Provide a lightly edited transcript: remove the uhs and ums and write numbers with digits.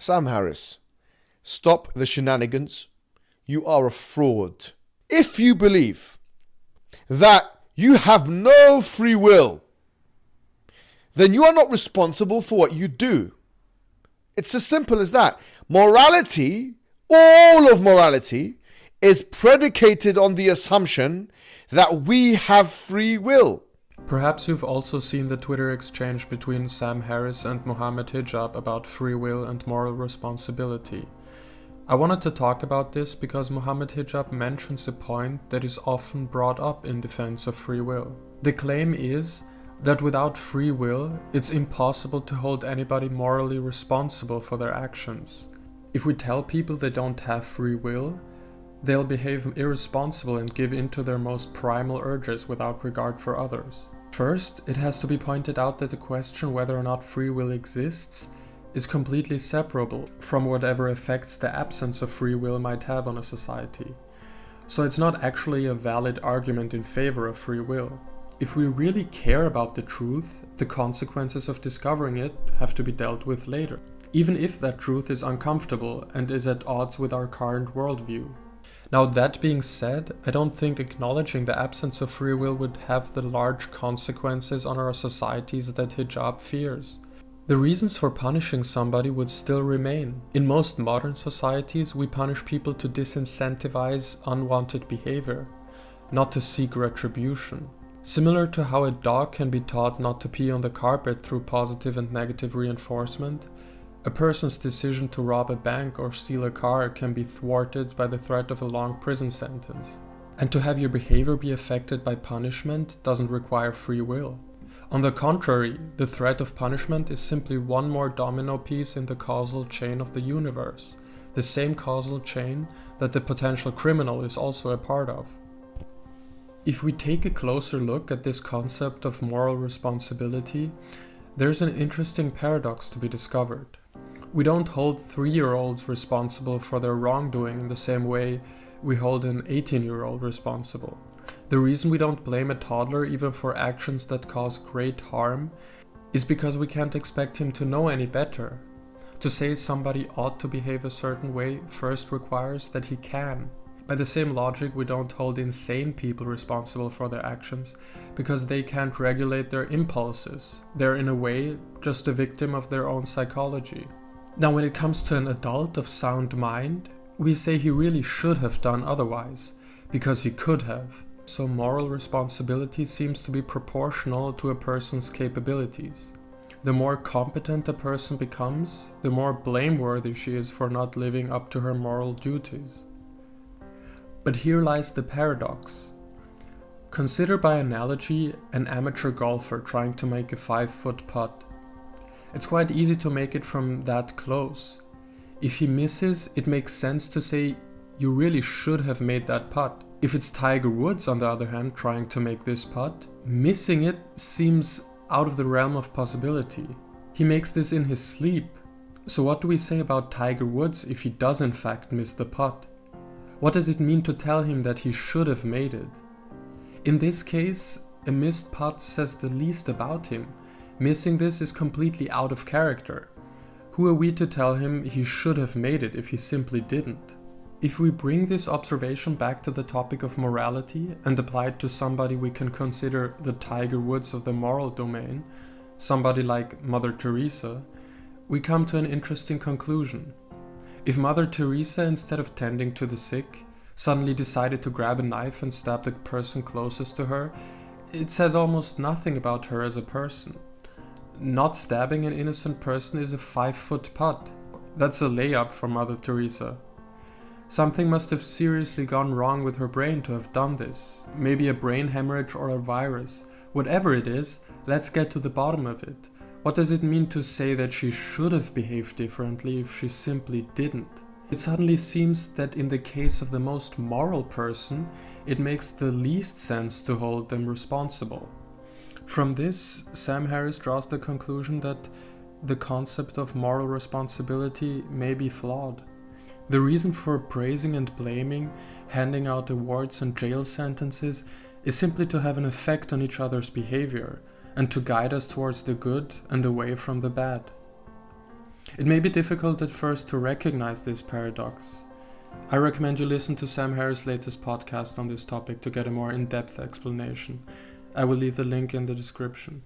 Sam Harris, stop the shenanigans. You are a fraud. If you believe that you have no free will, then you are not responsible for what you do. It's as simple as that. Morality, all of morality, is predicated on the assumption that we have free will. Perhaps you've also seen the Twitter exchange between Sam Harris and Mohammed Hijab about free will and moral responsibility. I wanted to talk about this because Mohammed Hijab mentions a point that is often brought up in defense of free will. The claim is that without free will, it's impossible to hold anybody morally responsible for their actions. If we tell people they don't have free will, they'll behave irresponsible and give in to their most primal urges without regard for others. First, it has to be pointed out that the question whether or not free will exists is completely separable from whatever effects the absence of free will might have on a society. So it's not actually a valid argument in favor of free will. If we really care about the truth, the consequences of discovering it have to be dealt with later, even if that truth is uncomfortable and is at odds with our current worldview. Now, that being said, I don't think acknowledging the absence of free will would have the large consequences on our societies that Hijab fears. The reasons for punishing somebody would still remain. In most modern societies, we punish people to disincentivize unwanted behavior, not to seek retribution. Similar to how a dog can be taught not to pee on the carpet through positive and negative reinforcement, a person's decision to rob a bank or steal a car can be thwarted by the threat of a long prison sentence. And to have your behavior be affected by punishment doesn't require free will. On the contrary, the threat of punishment is simply one more domino piece in the causal chain of the universe, the same causal chain that the potential criminal is also a part of. If we take a closer look at this concept of moral responsibility, there's an interesting paradox to be discovered. We don't hold 3-year-olds responsible for their wrongdoing in the same way we hold an 18-year-old responsible. The reason we don't blame a toddler even for actions that cause great harm is because we can't expect him to know any better. To say somebody ought to behave a certain way first requires that he can. By the same logic, we don't hold insane people responsible for their actions because they can't regulate their impulses. They're in a way just a victim of their own psychology. Now, when it comes to an adult of sound mind, we say he really should have done otherwise, because he could have. So moral responsibility seems to be proportional to a person's capabilities. The more competent a person becomes, the more blameworthy she is for not living up to her moral duties. But here lies the paradox. Consider by analogy an amateur golfer trying to make a 5-foot putt. It's quite easy to make it from that close. If he misses, it makes sense to say, you really should have made that putt. If it's Tiger Woods, on the other hand, trying to make this putt, missing it seems out of the realm of possibility. He makes this in his sleep. So what do we say about Tiger Woods if he does in fact miss the putt? What does it mean to tell him that he should have made it? In this case, a missed putt says the least about him. Missing this is completely out of character. Who are we to tell him he should have made it if he simply didn't? If we bring this observation back to the topic of morality and apply it to somebody we can consider the Tiger Woods of the moral domain, somebody like Mother Teresa, we come to an interesting conclusion. If Mother Teresa, instead of tending to the sick, suddenly decided to grab a knife and stab the person closest to her, it says almost nothing about her as a person. Not stabbing an innocent person is a 5-foot putt. That's a layup for Mother Teresa. Something must have seriously gone wrong with her brain to have done this. Maybe a brain hemorrhage or a virus. Whatever it is, let's get to the bottom of it. What does it mean to say that she should have behaved differently if she simply didn't? It suddenly seems that in the case of the most moral person, it makes the least sense to hold them responsible. From this, Sam Harris draws the conclusion that the concept of moral responsibility may be flawed. The reason for praising and blaming, handing out awards and jail sentences is simply to have an effect on each other's behavior and to guide us towards the good and away from the bad. It may be difficult at first to recognize this paradox. I recommend you listen to Sam Harris' latest podcast on this topic to get a more in-depth explanation. I will leave the link in the description.